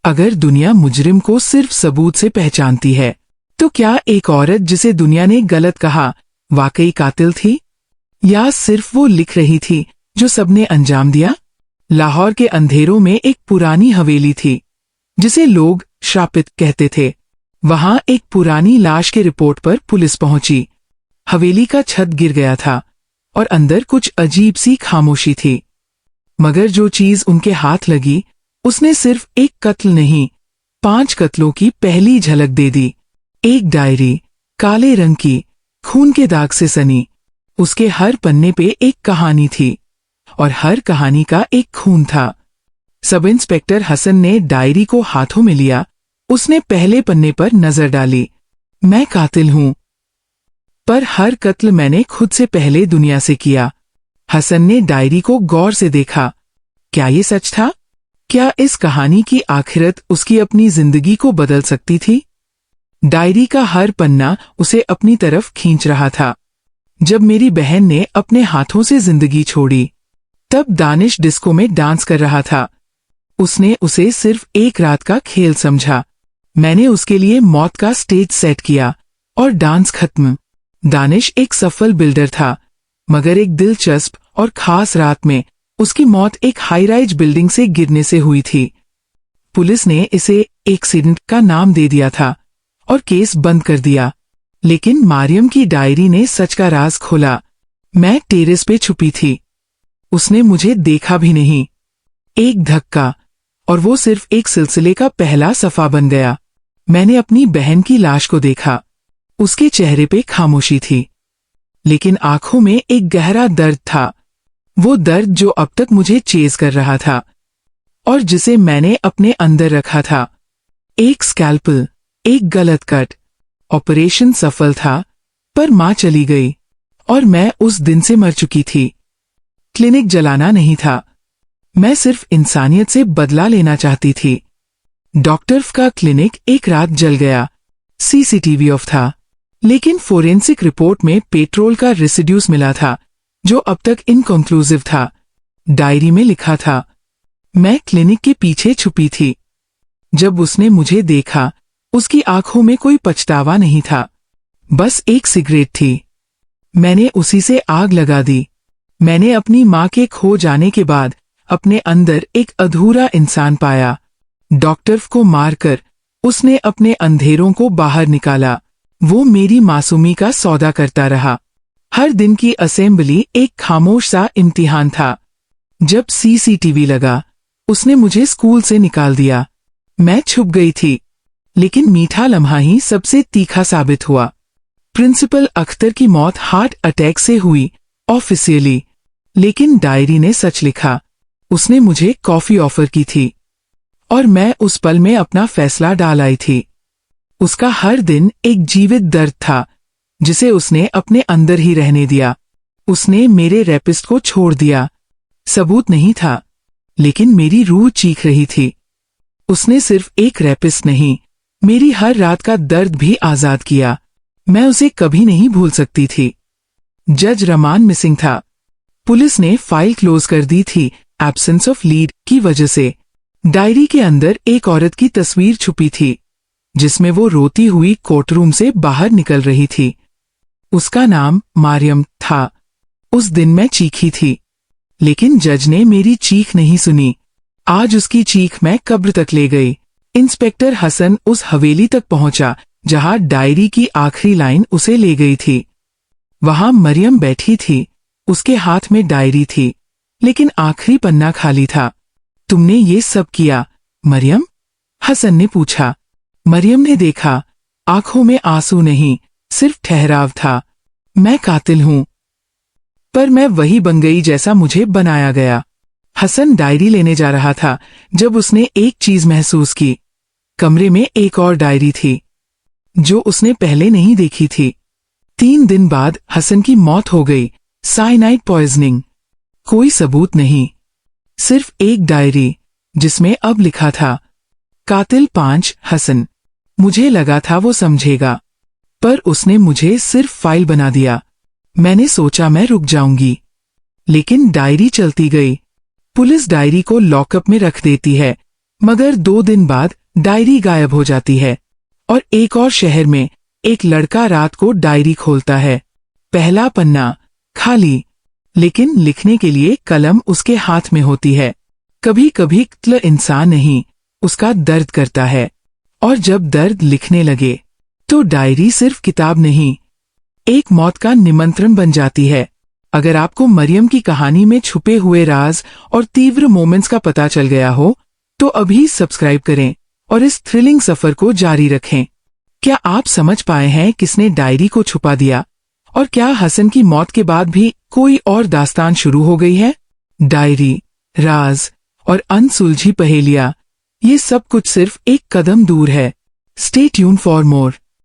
अगर दुनिया मुजरिम को सिर्फ सबूत से पहचानती है, तो क्या एक औरत जिसे दुनिया ने गलत कहा वाकई कातिल थी, या सिर्फ वो लिख रही थी जो सबने अंजाम दिया? लाहौर के अंधेरों में एक पुरानी हवेली थी जिसे लोग श्रापित कहते थे। वहां एक पुरानी लाश के रिपोर्ट पर पुलिस पहुंची। हवेली का छत गिर गया था और अंदर कुछ अजीब सी खामोशी थी। मगर जो चीज उनके हाथ लगी उसने सिर्फ एक कत्ल नहीं, 5 कत्लों की पहली झलक दे दी। एक डायरी, काले रंग की, खून के दाग से सनी। उसके हर पन्ने पे एक कहानी थी और हर कहानी का एक खून था। सब इंस्पेक्टर हसन ने डायरी को हाथों में लिया। उसने पहले पन्ने पर नजर डाली। मैं कातिल हूं, पर हर कत्ल मैंने खुद से पहले दुनिया से किया। हसन ने डायरी को गौर से देखा। क्या ये सच था? क्या इस कहानी की आखिरत उसकी अपनी जिंदगी को बदल सकती थी? डायरी का हर पन्ना उसे अपनी तरफ खींच रहा था। जब मेरी बहन ने अपने हाथों से जिंदगी छोड़ी, तब दानिश डिस्को में डांस कर रहा था। उसने उसे सिर्फ एक रात का खेल समझा। मैंने उसके लिए मौत का स्टेज सेट किया और डांस खत्म। दानिश एक सफल बिल्डर था, मगर एक दिलचस्प और खास रात में उसकी मौत एक हाई राइज बिल्डिंग से गिरने से हुई थी। पुलिस ने इसे एक्सीडेंट का नाम दे दिया था और केस बंद कर दिया। लेकिन मारियम की डायरी ने सच का राज खोला। मैं टेरेस पे छुपी थी। उसने मुझे देखा भी नहीं। एक धक्का और वो सिर्फ एक सिलसिले का पहला सफा बन गया। मैंने अपनी बहन की लाश को देखा। उसके चेहरे पे खामोशी थी, लेकिन आंखों में एक गहरा दर्द था। वो दर्द जो अब तक मुझे चेज कर रहा था और जिसे मैंने अपने अंदर रखा था। एक स्कैल्पल, एक गलत कट। ऑपरेशन सफल था, पर मां चली गई और मैं उस दिन से मर चुकी थी। क्लिनिक जलाना नहीं था, मैं सिर्फ इंसानियत से बदला लेना चाहती थी। डॉक्टर का क्लिनिक एक रात जल गया। सीसीटीवी ऑफ था, लेकिन फोरेंसिक रिपोर्ट में पेट्रोल का रेसिड्यूस मिला था जो अब तक इनकंक्लूसिव था। डायरी में लिखा था, मैं क्लिनिक के पीछे छुपी थी। जब उसने मुझे देखा, उसकी आंखों में कोई पछतावा नहीं था, बस एक सिगरेट थी। मैंने उसी से आग लगा दी। मैंने अपनी मां के खो जाने के बाद अपने अंदर एक अधूरा इंसान पाया। डॉक्टर को मारकर उसने अपने अंधेरों को बाहर निकाला। वो मेरी मासूमी का सौदा करता रहा। हर दिन की असेंबली एक खामोश सा इम्तिहान था। जब सीसीटीवी लगा, उसने मुझे स्कूल से निकाल दिया। मैं छुप गई थी, लेकिन मीठा लम्हा ही सबसे तीखा साबित हुआ। प्रिंसिपल अख्तर की मौत हार्ट अटैक से हुई, ऑफिशियली, लेकिन डायरी ने सच लिखा। उसने मुझे कॉफी ऑफर की थी और मैं उस पल में अपना फैसला डाल आई थी। उसका हर दिन एक जीवित दर्द था जिसे उसने अपने अंदर ही रहने दिया। उसने मेरे रेपिस्ट को छोड़ दिया। सबूत नहीं था, लेकिन मेरी रूह चीख रही थी। उसने सिर्फ एक रेपिस्ट नहीं, मेरी हर रात का दर्द भी आजाद किया। मैं उसे कभी नहीं भूल सकती थी। जज रमान मिसिंग था। पुलिस ने फाइल क्लोज कर दी थी एब्सेंस ऑफ लीड की वजह से। डायरी के अंदर एक औरत की तस्वीर छुपी थी जिसमें वो रोती हुई कोर्टरूम से बाहर निकल रही थी। उसका नाम मारियम था। उस दिन मैं चीखी थी, लेकिन जज ने मेरी चीख नहीं सुनी। आज उसकी चीख मैं कब्र तक ले गई। इंस्पेक्टर हसन उस हवेली तक पहुंचा जहां डायरी की आखिरी लाइन उसे ले गई थी। वहां मरियम बैठी थी। उसके हाथ में डायरी थी, लेकिन आखिरी पन्ना खाली था। तुमने ये सब किया, मरियम? हसन ने पूछा। मरियम ने देखा। आंखों में आंसू नहीं, सिर्फ ठहराव था। मैं कातिल हूं, पर मैं वही बन गई जैसा मुझे बनाया गया। हसन डायरी लेने जा रहा था जब उसने एक चीज महसूस की। कमरे में एक और डायरी थी जो उसने पहले नहीं देखी थी। 3 दिन बाद हसन की मौत हो गई, साइनाइड पॉइजनिंग। कोई सबूत नहीं, सिर्फ एक डायरी जिसमें अब लिखा था, कातिल 5 हसन। मुझे लगा था वो समझेगा, पर उसने मुझे सिर्फ फाइल बना दिया। मैंने सोचा मैं रुक जाऊंगी, लेकिन डायरी चलती गई। पुलिस डायरी को लॉकअप में रख देती है, मगर 2 दिन बाद डायरी गायब हो जाती है और एक और शहर में एक लड़का रात को डायरी खोलता है। पहला पन्ना खाली, लेकिन लिखने के लिए कलम उसके हाथ में होती है। कभी कभी कत्ल इंसान नहीं, उसका दर्द करता है, और जब दर्द लिखने लगे तो डायरी सिर्फ किताब नहीं, एक मौत का निमंत्रण बन जाती है। अगर आपको मरियम की कहानी में छुपे हुए राज और तीव्र मोमेंट्स का पता चल गया हो तो अभी सब्सक्राइब करें और इस थ्रिलिंग सफर को जारी रखें। क्या आप समझ पाए हैं किसने डायरी को छुपा दिया, और क्या हसन की मौत के बाद भी कोई और दास्तान शुरू हो गई है? डायरी, राज और अनसुलझी पहेलियां, ये सब कुछ सिर्फ एक कदम दूर है। Stay tune for more.